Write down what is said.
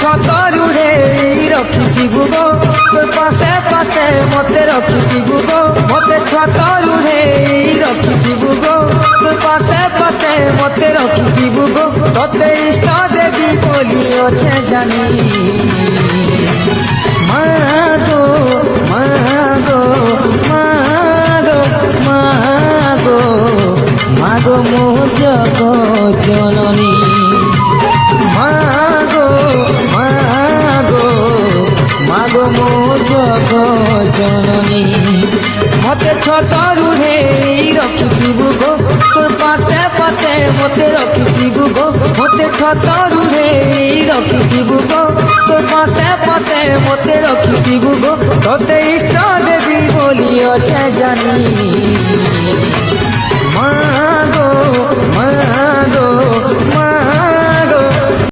ছতরুড়ে রখিথিবু গো তোর পাশে পাশে মতে রখিথিবু গো মতে ছতরুড়ে রখিথিবু গো তোর পাশে পাশে মতে রখিথিবু গো তোতে ইষ্ট দেবী বলি অছে জানি মাগো মাগো মাগো মাগো মাগো মো জগ জননী মাগো মাগো মাগো মো জগ জননী মতে ছতরুড়ে রখিথিবু গো তোর পাশে পাশে মতে রখিথিবু গো মতে ছতরুড়ে রখিথিবু গো তোর পাশে পাশে মতে রখিথিবু গো তোতে ইষ্ট দেবী বলি অছে জানি